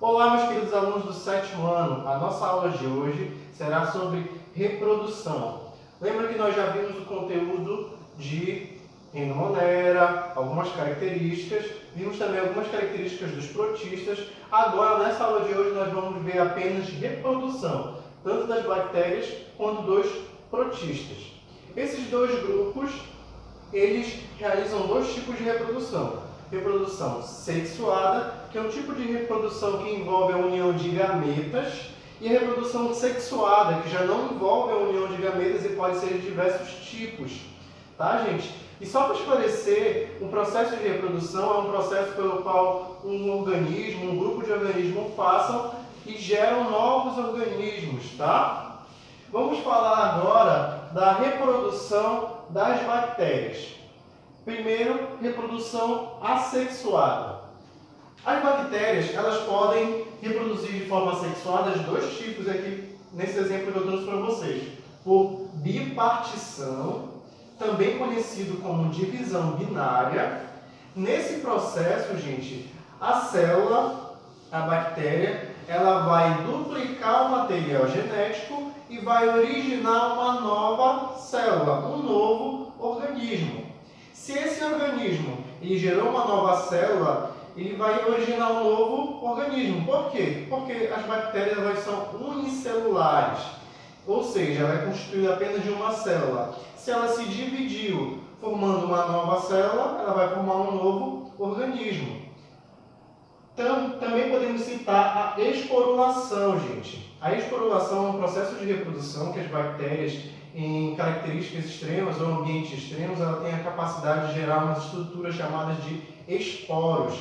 Olá, meus queridos alunos do 7º ano. A nossa aula de hoje será sobre reprodução. Lembra que nós já vimos o conteúdo de Reino Monera, algumas características, vimos também algumas características dos protistas. Agora, nessa aula de hoje, nós vamos ver apenas reprodução, tanto das bactérias quanto dos protistas. Esses dois grupos, eles realizam dois tipos de reprodução. Reprodução sexuada, que é um tipo de reprodução que envolve a união de gametas, e a reprodução sexuada, que já não envolve a união de gametas e pode ser de diversos tipos. Tá, gente? E só para esclarecer, o processo de reprodução é um processo pelo qual um organismo, um grupo de organismos passam e geram novos organismos, tá? Vamos falar agora da reprodução das bactérias. Primeiro, reprodução assexuada. As bactérias, elas podem reproduzir de forma assexuada de dois tipos aqui, nesse exemplo que eu trouxe para vocês. Por bipartição, também conhecido como divisão binária. Nesse processo, gente, a célula, a bactéria, ela vai duplicar o material genético e vai originar uma nova célula, um novo organismo. Se esse organismo ele gerou uma nova célula, ele vai originar um novo organismo. Por quê? Porque as bactérias elas são unicelulares, ou seja, ela é constituída apenas de uma célula. Se ela se dividiu formando uma nova célula, ela vai formar um novo organismo. Também podemos citar a esporulação, gente. A esporulação é um processo de reprodução que as bactérias, em características extremas ou ambientes extremos, ela tem a capacidade de gerar umas estruturas chamadas de esporos,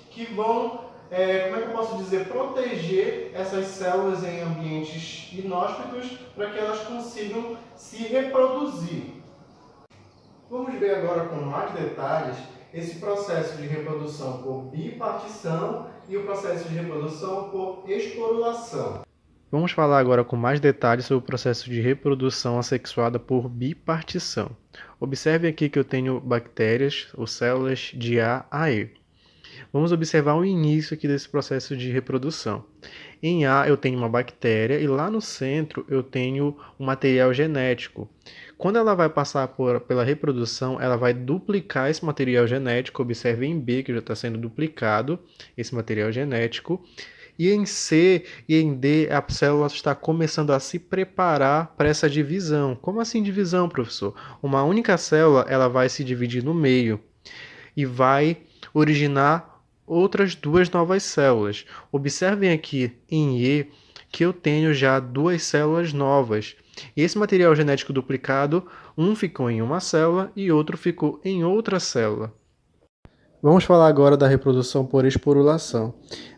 que vão, como é que eu posso dizer, proteger essas células em ambientes inóspitos para que elas consigam se reproduzir. Vamos ver agora com mais detalhes esse processo de reprodução por bipartição e o processo de reprodução por esporulação. Vamos falar agora com mais detalhes sobre o processo de reprodução assexuada por bipartição. Observe aqui que eu tenho bactérias ou células de A a E. Vamos observar o início aqui desse processo de reprodução. Em A eu tenho uma bactéria e lá no centro eu tenho um material genético. Quando ela vai passar pela reprodução, ela vai duplicar esse material genético. Observe em B que já está sendo duplicado esse material genético. E em C e em D, a célula está começando a se preparar para essa divisão. Como assim divisão, professor? Uma única célula ela vai se dividir no meio e vai originar outras duas novas células. Observem aqui em E que eu tenho já duas células novas. E esse material genético duplicado, um ficou em uma célula e outro ficou em outra célula. Vamos falar agora da reprodução por esporulação.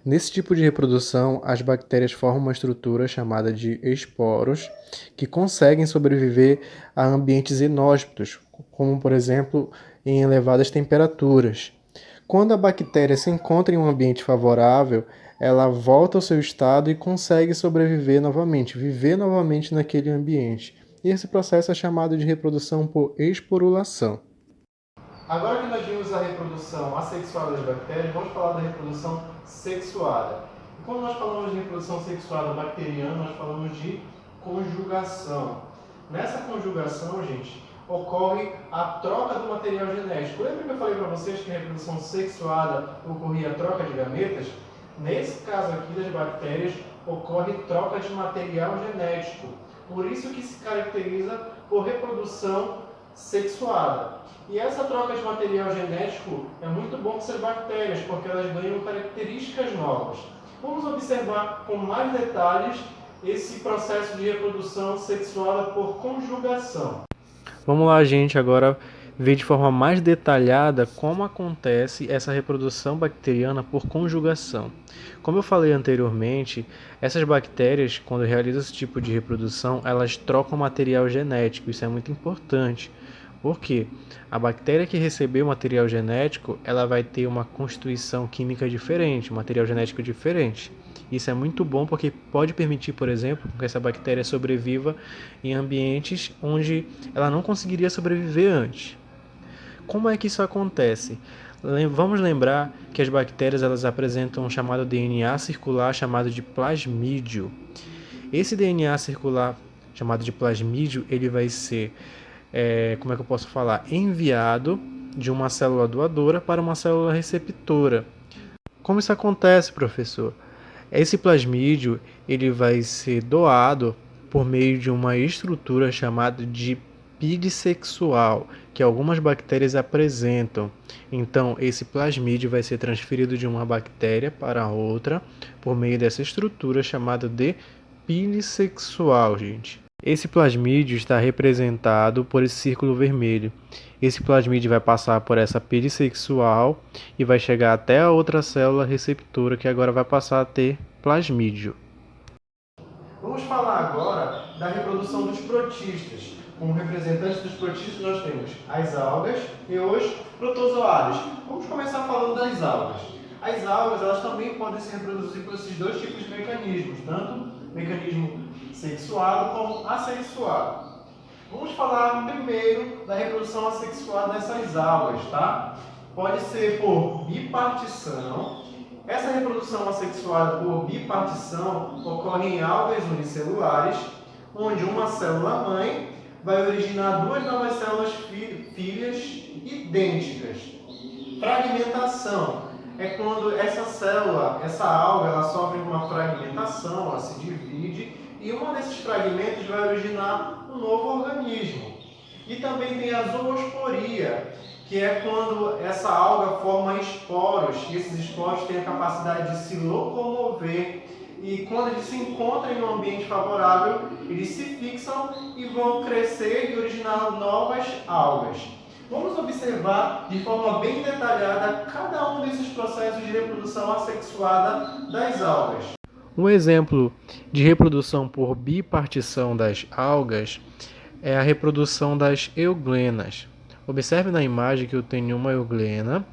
Nesse tipo de reprodução, as bactérias formam uma estrutura chamada de esporos, que conseguem sobreviver a ambientes inóspitos, como por exemplo em elevadas temperaturas. Quando a bactéria se encontra em um ambiente favorável, ela volta ao seu estado e consegue sobreviver novamente, viver novamente naquele ambiente. E esse processo é chamado de reprodução por esporulação. Agora que nós vimos a reprodução assexuada das bactérias, vamos falar da reprodução sexuada. E quando nós falamos de reprodução sexuada bacteriana, nós falamos de conjugação. Nessa conjugação, gente, ocorre a troca do material genético. Lembra que eu falei para vocês que na reprodução sexuada ocorria a troca de gametas? Nesse caso aqui das bactérias, ocorre troca de material genético. Por isso que se caracteriza por reprodução sexuada. E essa troca de material genético é muito bom para essas bactérias, porque elas ganham características novas. Vamos observar com mais detalhes esse processo de reprodução sexuada por conjugação. Vamos lá, gente, agora ver de forma mais detalhada como acontece essa reprodução bacteriana por conjugação. Como eu falei anteriormente, essas bactérias, quando realizam esse tipo de reprodução, elas trocam material genético. Isso é muito importante. Por quê? A bactéria que recebeu material genético, ela vai ter uma constituição química diferente, um material genético diferente. Isso é muito bom porque pode permitir, por exemplo, que essa bactéria sobreviva em ambientes onde ela não conseguiria sobreviver antes. Como é que isso acontece? Vamos lembrar que as bactérias elas apresentam um chamado DNA circular chamado de plasmídio. Esse DNA circular chamado de plasmídio, ele vai ser, enviado de uma célula doadora para uma célula receptora. Como isso acontece, professor? Esse plasmídio ele vai ser doado por meio de uma estrutura chamada de pide sexual, que algumas bactérias apresentam. Então, esse plasmídio vai ser transferido de uma bactéria para outra por meio dessa estrutura chamada de pide sexual, gente. Esse plasmídio está representado por esse círculo vermelho. Esse plasmídio vai passar por essa pide sexual e vai chegar até a outra célula receptora, que agora vai passar a ter plasmídio. Vamos falar agora da reprodução dos protistas. Como representantes dos protistas, nós temos as algas e os protozoários. Vamos começar falando das algas. As algas elas também podem se reproduzir por esses dois tipos de mecanismos, tanto mecanismo sexuado como assexuado. Vamos falar primeiro da reprodução assexuada dessas algas, tá? Pode ser por bipartição. Essa reprodução assexuada por bipartição ocorre em algas unicelulares, onde uma célula-mãe vai originar duas novas células filhas idênticas. Fragmentação é quando essa alga, ela sofre uma fragmentação, ela se divide, e um desses fragmentos vai originar um novo organismo. E também tem a zoosporia, que é quando essa alga forma esporos, e esses esporos têm a capacidade de se locomover, e quando eles se encontram em um ambiente favorável, eles se fixam e vão crescer e originar novas algas. Vamos observar de forma bem detalhada cada um desses processos de reprodução assexuada das algas. Um exemplo de reprodução por bipartição das algas é a reprodução das euglenas. Observe na imagem que eu tenho uma euglena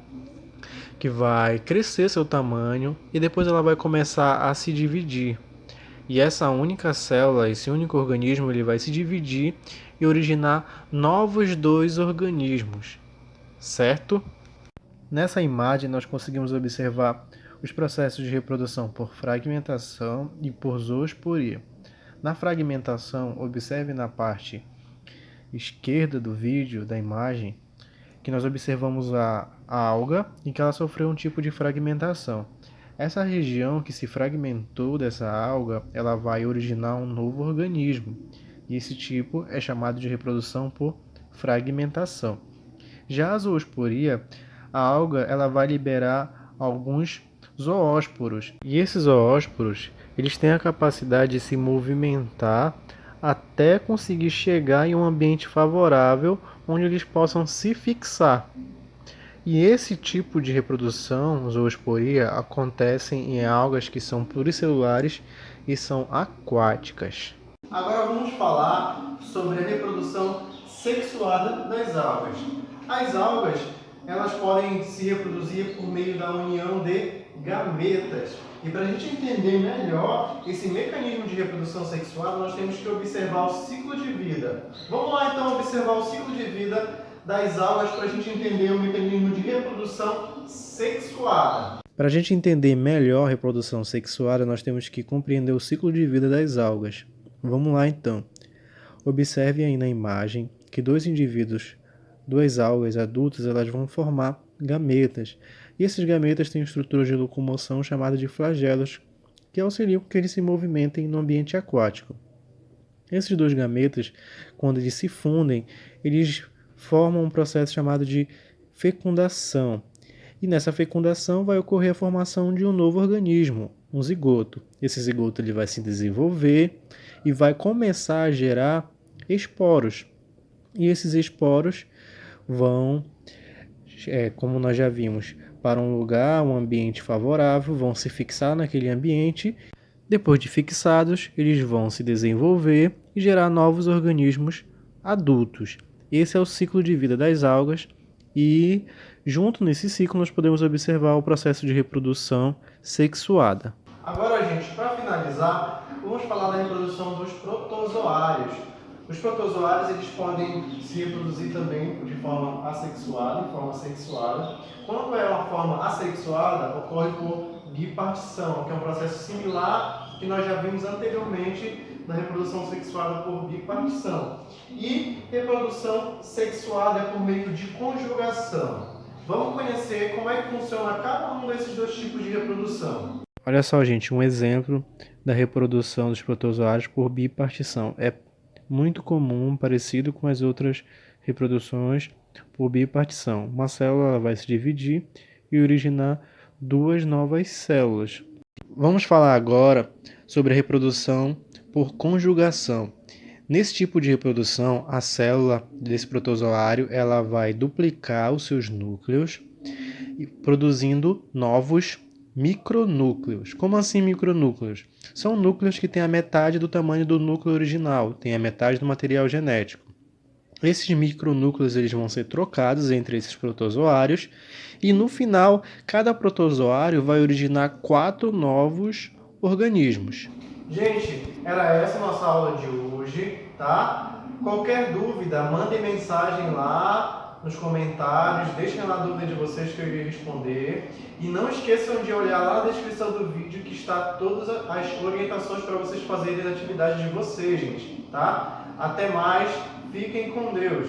que vai crescer seu tamanho e depois ela vai começar a se dividir. E essa única célula, esse único organismo, ele vai se dividir e originar novos dois organismos, certo? Nessa imagem nós conseguimos observar os processos de reprodução por fragmentação e por zoosporia. Na fragmentação, observe na parte esquerda do vídeo, da imagem, que nós observamos a alga em que ela sofreu um tipo de fragmentação. Essa região que se fragmentou dessa alga, ela vai originar um novo organismo. E esse tipo é chamado de reprodução por fragmentação. Já a zoosporia, a alga ela vai liberar alguns zoósporos. E esses zoósporos, eles têm a capacidade de se movimentar até conseguir chegar em um ambiente favorável onde eles possam se fixar. E esse tipo de reprodução, zoosporia, acontece em algas que são pluricelulares e são aquáticas. Agora vamos falar sobre a reprodução sexuada das algas. As algas, elas podem se reproduzir por meio da união de gametas. E para a gente entender melhor esse mecanismo de reprodução sexuada, nós temos que observar o ciclo de vida. Vamos lá então observar o ciclo de vida das algas para a gente entender o mecanismo de reprodução sexuada. Para a gente entender melhor a reprodução sexuada, nós temos que compreender o ciclo de vida das algas. Vamos lá então. Observe aí na imagem que duas algas adultas, elas vão formar gametas. E esses gametas têm estruturas de locomoção chamadas de flagelos, que auxiliam que eles se movimentem no ambiente aquático. Esses dois gametas, quando eles se fundem, eles formam um processo chamado de fecundação. E nessa fecundação vai ocorrer a formação de um novo organismo, um zigoto. Esse zigoto ele vai se desenvolver e vai começar a gerar esporos. E esses esporos vão, como nós já vimos, para um lugar, um ambiente favorável, vão se fixar naquele ambiente. Depois de fixados, eles vão se desenvolver e gerar novos organismos adultos. Esse é o ciclo de vida das algas e, junto nesse ciclo, nós podemos observar o processo de reprodução sexuada. Agora, gente, para finalizar, vamos falar da reprodução dos protozoários. Os protozoários eles podem se reproduzir também de forma assexuada, em forma sexuada. Quando é uma forma assexuada, ocorre por bipartição, que é um processo similar que nós já vimos anteriormente na reprodução sexuada por bipartição. E reprodução sexuada é por meio de conjugação. Vamos conhecer como é que funciona cada um desses dois tipos de reprodução. Olha só, gente, um exemplo da reprodução dos protozoários por bipartição. É muito comum, parecido com as outras reproduções por bipartição. Uma célula vai se dividir e originar duas novas células. Vamos falar agora sobre a reprodução por conjugação. Nesse tipo de reprodução, a célula desse protozoário ela vai duplicar os seus núcleos, produzindo novos micronúcleos. Como assim micronúcleos? São núcleos que têm a metade do tamanho do núcleo original, têm a metade do material genético. Esses micronúcleos eles vão ser trocados entre esses protozoários e no final, cada protozoário vai originar 4 novos organismos. Gente, era essa a nossa aula de hoje, tá? Qualquer dúvida, mandem mensagem lá nos comentários, deixem lá a dúvida de vocês que eu irei responder. E não esqueçam de olhar lá na descrição do vídeo que está todas as orientações para vocês fazerem as atividades de vocês, gente, tá? Até mais, fiquem com Deus!